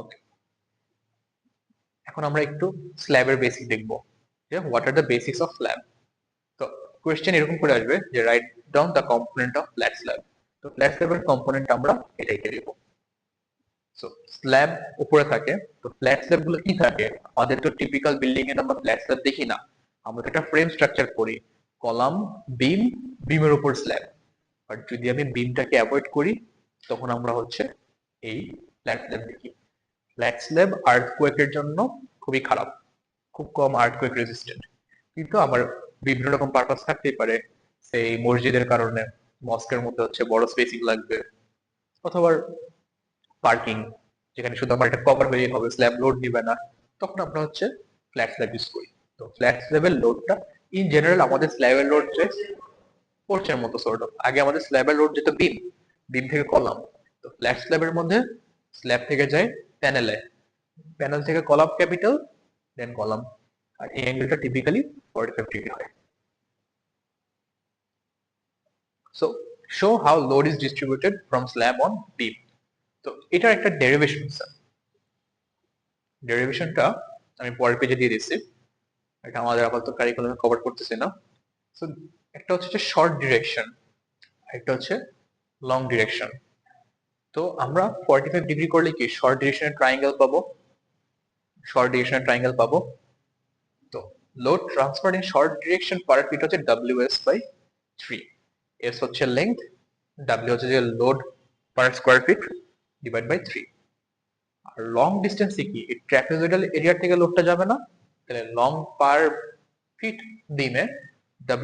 ওকে, এখন আমরা একটু স্ল্যাবের বেসিক দেখবো, যে what are the basics of slab. তো কোয়েশ্চেন এরকম করে আসবে যে write down the component of flat slab. তো ফ্ল্যাট স্ল্যাবের কম্পোনেন্ট আমরা এটাকে দেবো। সো স্ল্যাব উপরে থাকে, তো ফ্ল্যাট স্ল্যাব গুলো কি থাকে? আমাদের তো টিপিক্যাল বিল্ডিং এ আমরা ফ্ল্যাট স্ল্যাব দেখি না, আমরা একটা ফ্রেম স্ট্রাকচার করি, কলাম, বিম, বিমের উপর স্ল্যাব। বাট যদি আমি বিমটাকে অ্যাভয়েড করি, তখন আমরা হচ্ছে এই ফ্ল্যাট স্ল্যাব দেখি। ফ্ল্যাট স্ল্যাব আর্থকোয়েকের জন্য খুবই খারাপ, খুব কম আর্থকোয়েক রেজিস্ট্যান্ট। কিন্তু আবার বিভিন্ন রকম পারপাস থাকতেই পারে, সেই মসজিদের কারণে, মস্কের মধ্যে হচ্ছে বড় স্পেসিং লাগবে, অথবা পার্কিং, যেখানে শুধু আমার একটা কভার হয়ে হবে, স্ল্যাব লোড নিবে না, তখন আমরা হচ্ছে ফ্ল্যাট স্ল্যাব ইউজ করি। তো ফ্ল্যাট স্ল্যাবের লোডটা ইন জেনারেল আমাদের স্ল্যাবের লোড যে পোর্চের মতো সর্ট অফ, আগে আমাদের স্ল্যাবের লোড যেত বিম, বিম থেকে কলাম। তো ফ্ল্যাট স্ল্যাবের মধ্যে স্ল্যাব থেকে যায় প্যানেলে, প্যানেল থেকে কলাম ক্যাপিটাল, দেন কলাম। আর এই অ্যাঙ্গেলটা টিপিক্যালি 45 ডিগ্রি হয়। So show how load is distributed from slab on beam. তো এটার একটা ডেরিভেশন স্যার, ডেরিভেশনটা আমি পরের পেজে দিয়ে দিচ্ছি, এটা আমাদের আপাতত কারিকুলামে কভার করতেছি না। সো একটা হচ্ছে যে শর্ট ডিরেকশন, একটা হচ্ছে লং ডিরেকশন। তো আমরা 45 ডিগ্রি করলে কি শর্ট ডিরেকশনের ট্রায়াঙ্গেল পাবো, শর্ট ডিরেকশনের ট্রায়াঙ্গেল পাবো। তো load transfer in short direction per feet হচ্ছে WS বাই 3। S হচ্ছে লেংথ, W হচ্ছে যে load per square feet, divide by 3। আর লং ডিস্টেন্সে কি এই ট্র্যাপিজয়েডাল এরিয়া থেকে লোডটা যাবে না, তাহলে লং পার ফিট বিমে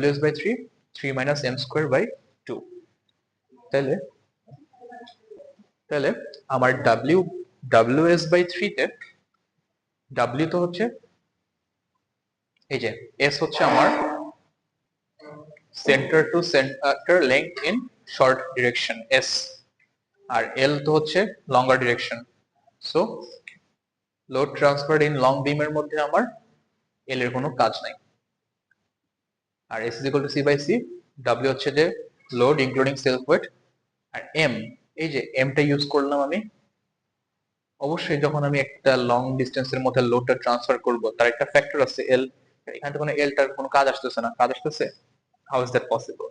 WS by 3, 3 minus M square by 2। তাহলে তাহলে আমার WS বাই 3 তে W তো হচ্ছে এই যে S হচ্ছে আমার centre to centre length in short direction S, আর L তো হচ্ছে longer direction. So load transfer in long বিমের মধ্যে আমার L এর কোনো কাজ নাই। আর S is equal to C by C, W হচ্ছে যে লোড ইনক্লুডিং সেলফ ওয়েট, আর M, এই যে M টা ইউজ করলাম আমি অবশ্যই যখন আমি একটা লং ডিস্টেন্সের মধ্যে লোডটা ট্রান্সফার করব, তার একটা ফ্যাক্টর আছে L। এখানে তো কোনো L টার কোনো কাজ আসতেছে না, কাজ আসতেছে, হাউ ইজ দ্যাট পসিবল?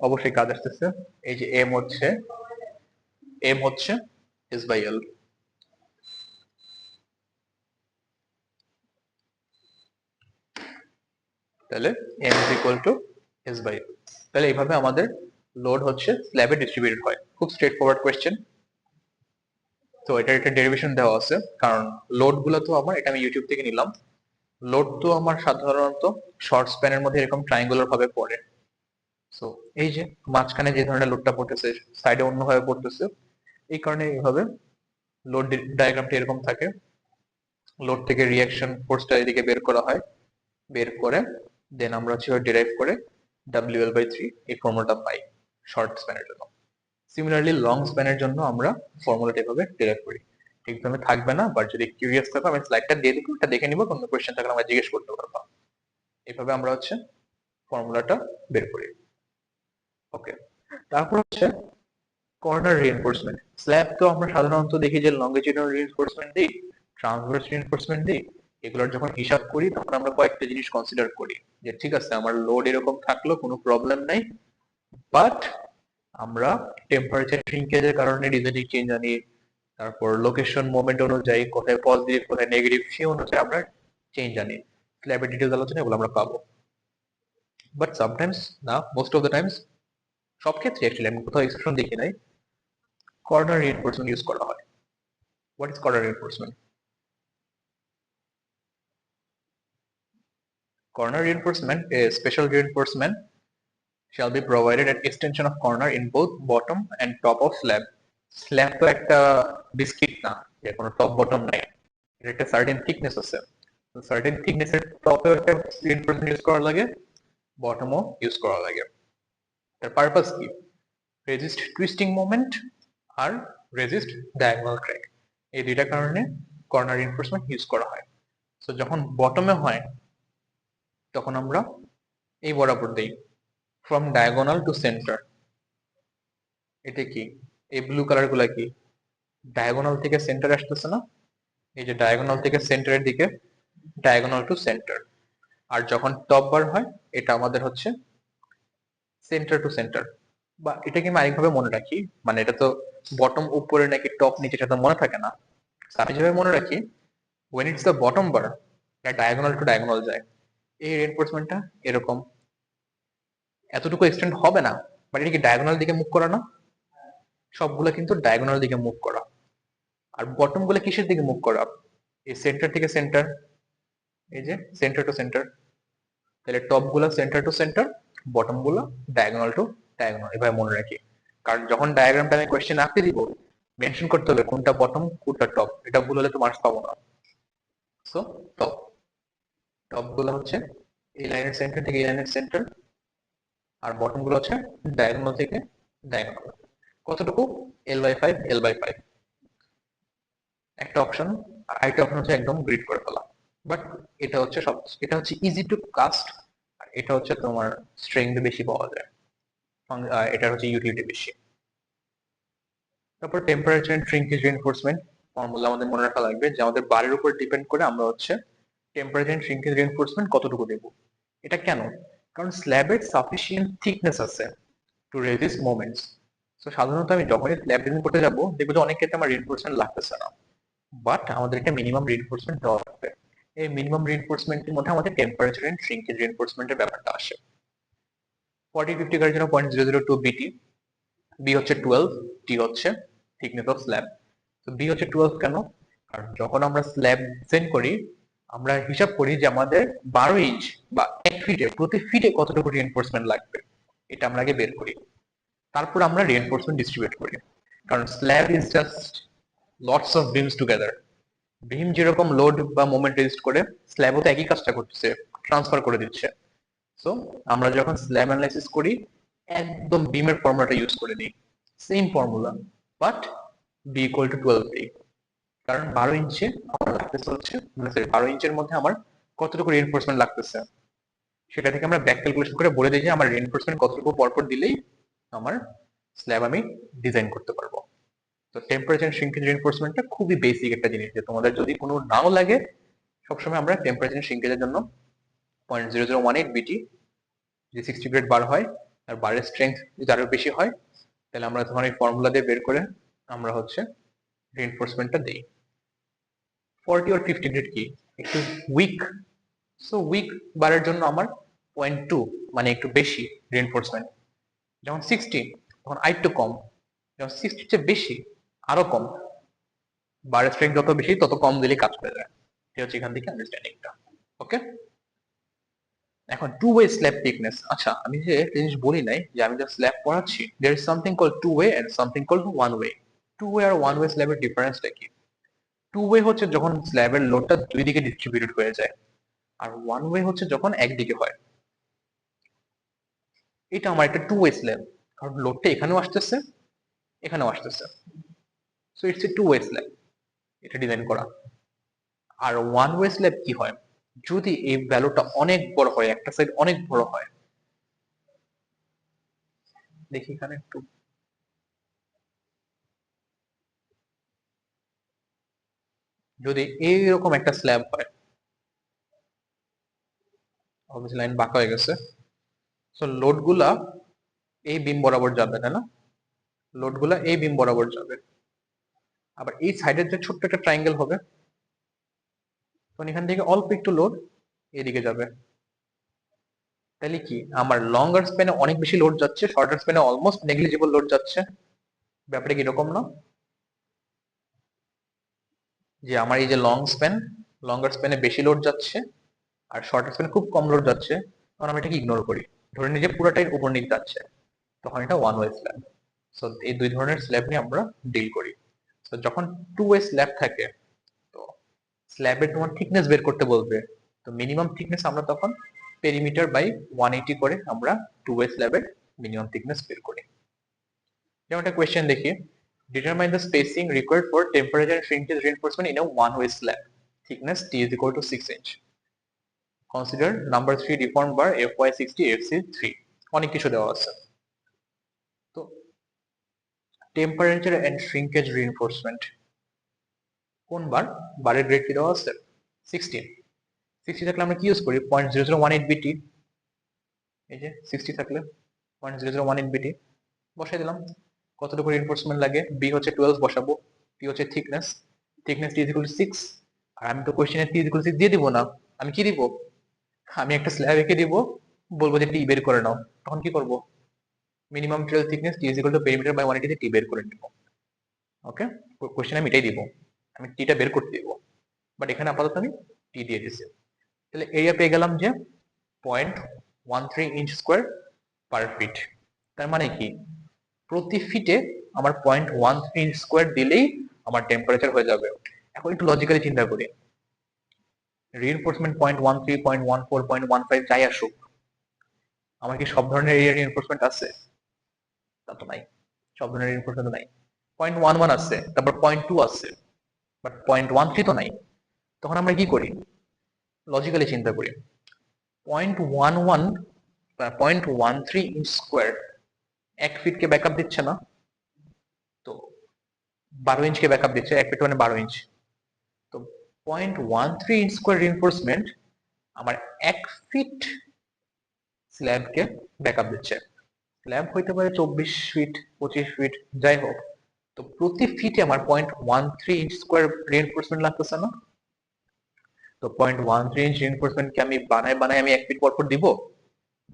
অবশ্যই কাজ আসতেছে। এই যে M হচ্ছে S by L। তাহলে M is equal to S by L। তাহলে এইভাবে আমাদের লোড হচ্ছে স্ল্যাবে ডিস্ট্রিবিউটেড হয়। খুব স্ট্রেট ফরওয়ার্ড কোয়েশ্চেন। তো এটার একটা ডেরিভেশন দেওয়া আছে, কারণ লোড গুলো তো আমার, এটা আমি ইউটিউব থেকে নিলাম, লোড তো আমার সাধারণত শর্ট স্প্যানের মধ্যে এরকম ট্রায়াঙ্গুলার ভাবে পড়ে। সো এই যে মাঝখানে যে ধরনের লোডটা পড়তেছে, সাইডে অন্যভাবে পড়তেছে, এই কারণে এইভাবে লোড ডায়াগ্রামটা এরকম থাকে। লোড থেকে রিয়াকশন ফোর্সটা এদিকে বের করা হয়, বের করে দেন আমরা হচ্ছে ডিরাইভ করে WL/3 এই ফর্মুলাটা পাই শর্ট স্প্যানের জন্য। সিমিলারলি লং স্প্যানের জন্য আমরা ফর্মুলাটা এভাবে ডিরাইভ করি। এক্সামে থাকবে না, বাট যদি কিউরিয়াস থাকো আমি স্লাইডটা দিয়ে দিব, এটা দেখে নিব, কোনো কোয়েশ্চেন থাকলে আমরা জিজ্ঞেস করতে পারবো। এইভাবে আমরা হচ্ছে ফর্মুলাটা বের করি। ওকে, তারপর হচ্ছে কর্নার রিইনফোর্সমেন্ট। স্ল্যাব তো আমরা সাধারণত দেখি যে লংগিটিউডাল রিইনফোর্সমেন্ট দিই, ট্রান্সভার্স রিইনফোর্সমেন্ট দিই। এগুলোর যখন হিসাব করি তখন আমরা কয়েকটা জিনিস কনসিডার করি, যে ঠিক আছে আমার লোড এরকম থাকলো কোনো প্রবলেম নাই, বাট আমরা টেম্পারেচার শ্রিঙ্কেজের কারণে ডিজাইনিং চেঞ্জ আনি, তারপর লোকেশন মোমেন্ট অনুযায়ী কোথায় পজিটিভ কোথায় নেগেটিভ সেই অনুযায়ী আমরা চেঞ্জ আনি। স্ল্যাবের ডিটেলস আলোচনা এগুলো আমরা পাবো। বাট সামটাইমস না, মোস্ট অফ দ্য টাইমস, সব ক্ষেত্রে অ্যাকচুয়ালি আমি কোথাও এক্সেপশন দেখি নাই, কর্নার রিইনফোর্সমেন্ট ইউজ করা হয়। What is corner reinforcement? Corner reinforcement, a special reinforcement shall be provided at extension of corner in both bottom and top of slab. Slab তো একটা বিস্কিট না যে কোনো টপ বটম নাই, এর একটা সার্টেন থিকনেস আছে। তো সার্টেন থিকনেসের টপেও একটা রিইনফোর্সমেন্ট ইউজ করা লাগে, বটমও ইউজ করা লাগে। তার পারপাস কি? রেজিস্ট টুইস্টিং মোমেন্ট আর রেজিস্ট ডায়াগোনাল ক্র্যাক, এই দুইটা কারণে কর্নার রিইনফোর্সমেন্ট ইউজ করা হয়। তো যখন বটমে হয় তখন আমরা এই বরাবর দেই, ফ্রম ডায়াগোনাল টু সেন্টার। এটা কি? এই ব্লু কালার গুলা কি? ডায়াগোনাল থেকে সেন্টার আসতেছে না, এই যে ডায়াগোনাল থেকে সেন্টারের দিকে, ডায়াগোনাল টু সেন্টার। আর যখন টপ বার হয় এটা আমাদের হচ্ছে সেন্টার টু সেন্টার। বা এটাকে আমি আরেকভাবে মনে রাখি, মানে এটা তো বটম উপরে নাকি টপ নিচে সেটা মনে থাকে না, আমি যেভাবে মনে রাখি, when it's the bottom bar এটা ডায়াগোনাল টু ডায়াগোনাল যায়। এই রেইনফোর্সমেন্টটা এরকম এতটুকু এক্সটেন্ড হবে না, বাট এটা কি ডায়াগোনাল দিকে মুভ করা না, সবগুলো কিন্তু ডায়াগোনাল দিকে মুভ করা। আর বটম গুলো কিসের দিকে মুভ করা, এই সেন্টার থেকে সেন্টার, এই যে সেন্টার টু সেন্টার। তাহলে টপ গুলো সেন্টার টু সেন্টার, বটম গুলো ডায়াগোনাল টু ডায়াগোনাল, এভাবে মনে রাখি। কারণ যখন ডায়াগ্রামটা আমি কোয়েশ্চেন আঁকতে দিব, মেনশন করতে হবে কোনটা বটম কোনটা টপ, এটা ভুল হলে তো মার্কস পাবো না। সো টপ, টপ গুলো হচ্ছে এই লাইনের সেন্টার থেকে এই লাইনের সেন্টার, আর বটম গুলো হচ্ছে ডায়াগোনাল থেকে ডায়াগোনাল। কতটুকু, L/5 L/5। একটা অপশন, আরেকটা অপশন হচ্ছে একদম গ্রিড করে ফেলা। বাট এটা হচ্ছে সব, এটা হচ্ছে ইজি টু কাস্ট, আর এটা হচ্ছে তোমার স্ট্রেংথ বেশি পাওয়া যায়, এটা হচ্ছে ইউটিলিটি বেশি। তারপর temperature and shrinkage reinforcement formula আমাদের মনে রাখা লাগবে, যে আমাদের বারের উপর ডিপেন্ড করে আমরা হচ্ছে টেম্পারেচার এন্ড শ্রিঙ্কেজ রিইনফোর্সমেন্ট কতটুকু দেব। এটা কেন, কারণ স্ল্যাবের সাফিসিয়েন্ট থিকনেস আছে টু রেজিস্ট মোমেন্টস। তো সাধারণত আমি যখনই স্ল্যাব ডিজাইন করতে যাবো, দেখবো যে অনেক ক্ষেত্রে আমার রিইনফোর্সমেন্ট লাগতেছে না, বাট আমাদের একটা মিনিমাম রিইনফোর্সমেন্ট দেওয়া লাগবে। এই মিনিমাম রিইনফোর্সমেন্টের মধ্যে আমাদের টেম্পারেচার এন্ড শ্রিঙ্কেজ রিইনফোর্সমেন্টের ব্যাপারটা আসে। 40-50 গাড়ির জন্য 0.002 বিটি, বি হচ্ছে 12, টি হচ্ছে থিকনেস অফ স্ল্যাব। তো বি হচ্ছে 12 কেন, কারণ যখন আমরা স্ল্যাব ডিজাইন করি, আমরা হিসাব করি যে আমাদের 12 ইঞ্চ বা 1 ফিটে, প্রতি ফিটে কতটুকু রিইনফোর্সমেন্ট লাগবে, এটা আমরা আগে বের করি। তারপর আমরা রিইনফোর্সমেন্ট ডিস্ট্রিবিউট করি, কারণ slab is just lots of beams together. Beam যেরকম লোড বা মোমেন্ট রেজিস্ট করে, স্ল্যাবও তো একই কাজটা করতেছে, ট্রান্সফার করে দিচ্ছে। সো আমরা যখন স্ল্যাব অ্যানালাইসিস করি, একদম বিমের ফর্মুলাটা ইউজ করে দিই, same formula, but B equal to 12 দিই। কারণ 12 ইঞ্চে আমার লাগতেছে হচ্ছে, মানে 12 ইঞ্চের মধ্যে আমার কতটুকু রিইনফোর্সমেন্ট লাগতেছে, সেটা থেকে আমরা ব্যাক ক্যালকুলেশন করে বলে দিই যে আমার রিইনফোর্সমেন্ট কতটুকু পরপর দিলেই আমার স্ল্যাব আমি ডিজাইন করতে পারবো। তো টেম্পারেচার শ্রিঙ্কেজ রিইনফোর্সমেন্টটা খুবই বেসিক একটা জিনিস, যে তোমাদের যদি কোনো নাও লাগে, সবসময় আমরা টেম্পারেচার শ্রিঙ্কেজের জন্য 0.0018 বিটি যদি 60 গ্রেড বার হয়, আর বারের স্ট্রেংথ যদি আরো বেশি হয়, তাহলে আমরা তখন এই ফর্মুলা দিয়ে বের করে আমরা হচ্ছে রিইনফোর্সমেন্টটা দিই। 40 or 50 গ্রেড কি একটু উইক, সো উইক বারের জন্য আমার 0.2 মানে একটু বেশি রিইনফোর্সমেন্ট। যখন 60 তখন আরেকটু কম, যখন 60 চেয়ে বেশি আরো কম। বারের স্ট্রেংথ যত বেশি তত কম দিলে কাজ করে যায়। এটা হচ্ছে এখান থেকে আন্ডারস্ট্যান্ডিংটা। ওকে, এখন টু ওয়ে স্ল্যাব থিকনেস। আচ্ছা, আমি যে জিনিস বলি নাই, যে আমি যে স্ল্যাব পড়াচ্ছি, there is something called two way and something called one way. Two way আর ওয়ান ওয়ে স্ল্যাবের ডিফারেন্সটা কি? টু ওয়ে হচ্ছে যখন স্ল্যাবের লোডটা দুই দিকে ডিস্ট্রিবিউটেড হয়ে যায়, আর ওয়ান ওয়ে হচ্ছে যখন একদিকে হয়। এটা আমার একটা টু ওয়ে স্ল্যাব, কারণ লোডটা এখানেও আসতেছে এখানেও আসতেছে, so it's a two way slab, এটা ডিজাইন করা। আর ওয়ান ওয়ে স্ল্যাব কি হয়, যদি এই ভ্যালুটা অনেক বড় হয়, একটা সাইড অনেক বড় হয়, দেখি এখানে একটু, যদি এইরকম একটা স্ল্যাব হয়, অবশ্যই লাইন বাঁকা হয়ে গেছে, সো লোড গুলা এই বিম বরাবর যাবে, তাই না? লোড গুলা এই বিম বরাবর যাবে। আবার এই সাইডের যে ছোট্ট একটা ট্রায়াঙ্গেল হবে, তখন এখান থেকে অল্প একটু লোড এদিকে যাবে। তাহলে কি আমার লঙ্গার স্প্যানে অনেক বেশি লোড যাচ্ছে, শর্টার স্প্যানে অলমোস্ট নেগলিজিবল লোড যাচ্ছে। ব্যাপারটা কি এরকম না, যে আমার এই যে লং স্প্যান, লঙ্গার স্প্যানে বেশি লোড যাচ্ছে আর শর্টার স্প্যানে খুব কম লোড যাচ্ছে, তখন আমি এটাকে ইগনোর করি, ধরে নিই যে পুরোটাই উপর নিচ যাচ্ছে, তখন এটা ওয়ান ওয়ে স্ল্যাব। সো এই দুই ধরনের স্ল্যাব নিয়ে আমরা ডিল করি। তো যখন টু ওয়ে স্ল্যাব থাকে, তো স্ল্যাবের তোমার থিকনেস বের করতে বলবে, তো মিনিমাম থিকনেস আমরা তখন পেরিমিটার বাই 180 করে আমরা টু ওয়ে স্ল্যাবের মিনিমাম থিকনেস বের করি। যেমন একটা কোয়েশ্চেন দেখি, determine the spacing required for temperature shrinkage reinforcement in a one way slab, thickness t is equal to 6 inch, consider number 3 deformed bar fy60 fc3, অনেক কিছু দেওয়া আছে। তো টেম্পারেচার এন্ড শ্রিঙ্কেজ রিইনফোর্সমেন্ট কোন বার? বারের গ্রেড কি দেওয়া আছে? 16। 60 থাকলে আমরা কি ইউজ করি? 0.0018 বিটি। এই যে 60 থাকলে 0.0018 বিটি বসাই দিলাম। কতটুকু রিইনফোর্সমেন্ট লাগে? বি হচ্ছে 12 বসাবো, টি হচ্ছে thickness, thickness T equal two 6। আর আমি তো কোশ্চেনে টি ইকুয়াল টু 6 দিয়ে দিব না, আমি কি দিব? আমি একটা স্ল্যাব এঁকে দিব, বলবো যে টি বের করে নাও। তখন কি করব? Minimum trial thickness T equal to perimeter by 180 তে টি বের করে নিব। ওকে, কোশ্চেনে আমি এটাই দিব, আমি টিটা বের করতে দিব, বাট এখানে আপাতত আমি টি দিয়ে দিছি। তাহলে এরিয়া পেয়ে গেলাম যে 0.13 ইঞ্চ স্কোয়ার পার ফিট। তার মানে কি প্রতি ফিটে আমার 0.13 ইঞ্চ স্কোয়ার দিলেই আমার টেম্পারেচার হয়ে যাবে। এখন একটু লজিক্যালি চিন্তা করি, রিইনফোর্সমেন্ট 0.13, 0.14, 0.15 যাই আসুক, আমার কি সব ধরনের এরিয়া রিইনফোর্সমেন্ট আছে? তা তো নাই, সব ধরনের রিইনফোর্সমেন্ট নাই। 0.11 আছে, তারপর 0.2 আছে, বাট 0.13 তো নাই। তখন আমরা কি করি? লজিক্যালি চিন্তা করি, 0.11 বা 0.13 ইঞ্চ স্কোয়ার 1 ফিটকে ব্যাকআপ দিচ্ছে না, তো 12 ইঞ্চকে ব্যাকআপ দিচ্ছে, 1 ফিট মানে 12 ইঞ্চ। তো 0.13 ইঞ্চ স্কোয়ার রিইনফোর্সমেন্ট আমার 1 ফিট স্ল্যাবকে ব্যাকআপ দিচ্ছে। স্ল্যাব হইতে পারে 24 ফিট, 25 ফিট, যাই হোক। তো প্রতি ফিটে আমার 0.13 ইঞ্চ স্কোয়ার রিইনফোর্সমেন্ট লাগতেছে না? তো 0.13 ইঞ্চ রিইনফোর্সমেন্টকে আমি বানায় আমি 1 ফিট পর পর দিব?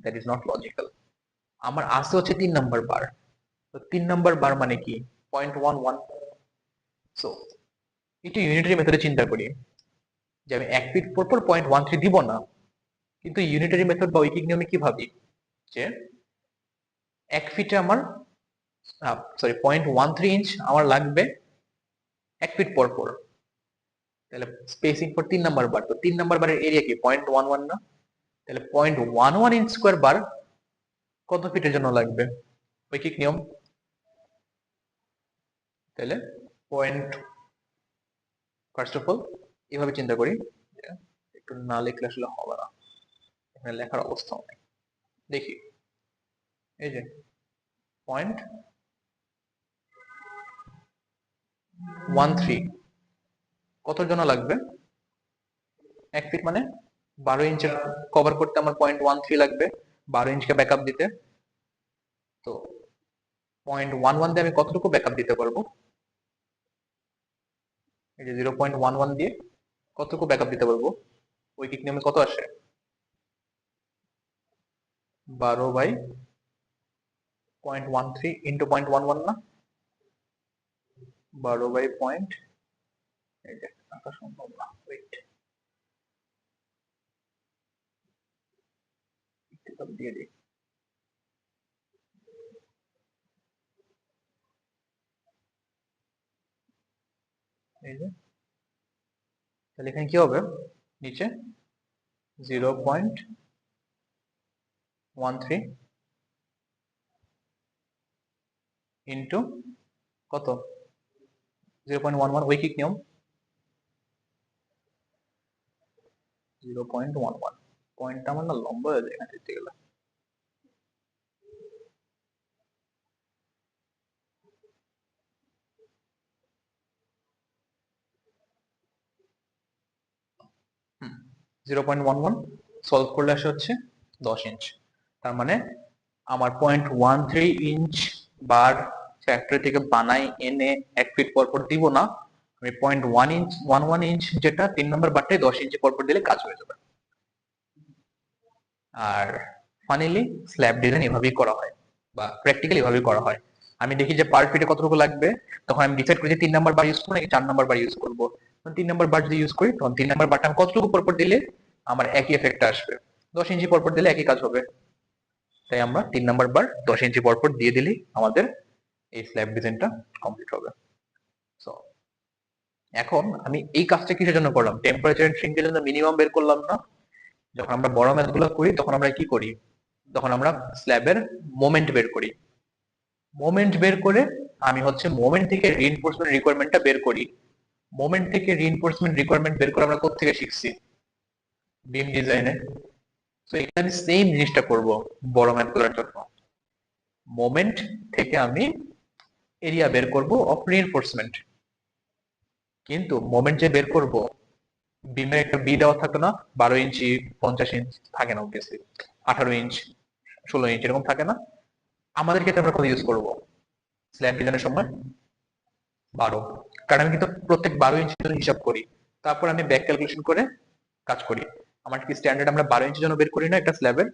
That is not logical. আমার আসে হচ্ছে 3 নাম্বার বার। তো 3 নাম্বার বার মানে কি? 0.11। সো একটু ইউনিটারি মেথডে চিন্তা করি, যে আমি 1 ফিট পর পর 0.13 দিব না, কিন্তু ইউনিটারি মেথড বা ঐকিক নিয়মে কি ভাবি যে 1 ফিটে আমার 0.13 ইঞ্চ আমার লাগবে 1 ফিট পর পর। তাহলে স্পেসিং ফর 3 নাম্বার বার, তো 3 নাম্বার বারের এরিয়া কি 0.11 না? তাহলে 0.11 ইঞ্চ স্কোয়ার বার কত ফিটের জন্য লাগবে? ঐকিক নিয়ম। তাহলে পয়েন্ট, ফার্স্ট অফ অল এভাবে চিন্তা করি, একটু না লিখলে আসলে হবে না, এখানে লেখার অবস্থা নেই। দেখি, এই যে 0.13 কতর জন্য লাগবে? 1 ফিট মানে 12 ইঞ্চের কভার করতে আমার 0.13 লাগবে, 12 ইঞ্চকে ব্যাকআপ দিতে। তো 0.11 দিয়ে আমি কতটুকু ব্যাকআপ দিতে পারবো? এই যে 0.11 দিয়ে কতটুকু ব্যাকআপ দিতে পারবো? ঐকিক নিয়মে কত আসে? 12/0.13 ইন্টু 0.11 না? 12 বাই পয়েন্ট, এই যে আঁকা সম্ভব না, ওয়েট দিয়ে দিই। এই যে তাহলে এখানে কি হবে? নিচে 0.13 ইন্টু কত? 0.11 ঐকিক নিয়ম 0.11। পয়েন্টটা আমার না লম্বা হয়ে যায় এখানে দিতে গেলে। হুম, 0.11 সলভ করলে আসে হচ্ছে 10 ইঞ্চ। তার মানে আমার 0.13 ইঞ্চ বার ফ্যাক্টরি থেকে বানাই এনে 1 ফিট পর পর দিব না, আমি 0.11 ইঞ্চ যেটা 3 নম্বর বারটাই 10 ইঞ্চি পর পর দিলে কাজ হয়ে যাবে। আর ফাইনালি স্ল্যাব ডিজাইন এভাবেই করা হয়, বা প্র্যাকটিক্যালি এভাবেই করা হয়। আমি দেখি যে পার ফিটে কতটুকু লাগবে, তখন আমি ডিসাইড করি যে 3 নাম্বার বার ইউজ করবো নাকি 4 নাম্বার বার ইউজ করবো। 3 নাম্বার বার যদি ইউজ করি, তখন 3 নাম্বার বারটা আমি কতটুকু পরপর দিলে আমার একই এফেক্ট আসবে? 10 ইঞ্চি পরপর দিলে একই কাজ হবে। তাই আমরা 3 নাম্বার বার 10 ইঞ্চি পরপর দিয়ে দিলেই আমাদের এই স্ল্যাব ডিজাইনটা কমপ্লিট হবে। সো এখন আমি এই কাজটা কিসের জন্য করলাম? টেম্পারেচার এন্ড শ্রিঙ্কের জন্য মিনিমাম বের করলাম না? যখন আমরা বড় ম্যাথ গুলো করি তখন আমরা কি করি? তখন আমরা স্ল্যাবের মোমেন্ট বের করি। মোমেন্ট বের করে আমি হচ্ছে মোমেন্ট থেকে রিইনফোর্সমেন্ট রিকোয়ারমেন্টটা বের করি। মোমেন্ট থেকে রিইনফোর্সমেন্ট রিকোয়ারমেন্ট বের করে আমরা কোথা থেকে শিখছি? বিম ডিজাইনে। তো এখানে আমি সেম জিনিসটা করব বড় ম্যাথ গুলোর জন্য। মোমেন্ট থেকে আমি এরিয়া বের করব অফ রিইনফোর্সমেন্ট, কিন্তু মোমেন্ট যে বের করব, বিমের একটা বি দেওয়া থাকে না, 12 ইঞ্চি 50 ইঞ্চ থাকে না, অবভিয়াসলি 18 ইঞ্চ 16 ইঞ্চ এরকম থাকে না। আমাদের ক্ষেত্রে আমরা কত ইউজ করব স্ল্যাব ডিজাইনের সময়? 12। কারণ আমি কিন্তু প্রত্যেক 12 ইঞ্চির জন্য হিসাব করি, তারপর আমি ব্যাক ক্যালকুলেশন করে কাজ করি। আমার কি স্ট্যান্ডার্ড আমরা 12 ইঞ্চির জন্য বের করি না একটা স্ল্যাবের?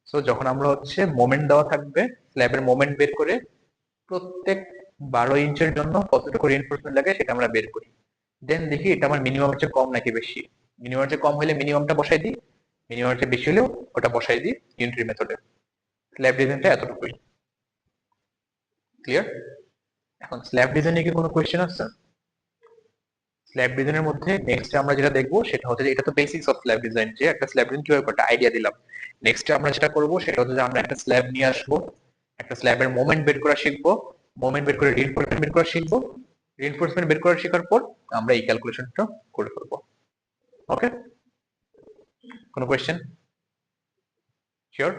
সো যখন আমরা হচ্ছে মোমেন্ট দেওয়া থাকবে, স্ল্যাবের মোমেন্ট বের করে প্রত্যেক 12 ইঞ্চের জন্য কতটুকু রিইনফোর্সমেন্ট লাগে সেটা আমরা বের করি। দেন দেখি এটা আমার মিনিমামের চেয়ে কম নাকি বেশি। মিনিমামের চেয়ে কম হলে মিনিমামটা বসাই দিই, মিনিমামের চেয়ে বেশি হলেও ওটা বসাই দিই ইউনিটরি মেথডে। স্ল্যাব ডিজাইনটা এতটুকুই। ক্লিয়ার? এখন স্ল্যাব ডিজাইনে কি কোনো কোয়েশ্চেন আছে? স্ল্যাব ডিজাইনের মধ্যে নেক্সট আমরা যেটা দেখবো সেটা হচ্ছে যে এটা তো বেসিক্স অফ স্ল্যাব ডিজাইন, যে একটা স্ল্যাব ডিজাইন কিভাবে করতে আইডিয়া দিলাম। নেক্সট আমরা যেটা করবো সেটা হচ্ছে যে আমরা একটা স্ল্যাব নিয়ে আসবো, একটা স্ল্যাবের মোমেন্ট বের করা শিখবো, মোমেন্ট বের করে রিইনফোর্সমেন্ট বের করা শিখবো, রিইনফোর্সমেন্ট বের করা শেখার পর আমরা এই ক্যালকুলেশনটা করে ফেলবো। ওকে, কোনো কোয়েশ্চেন? শিওর?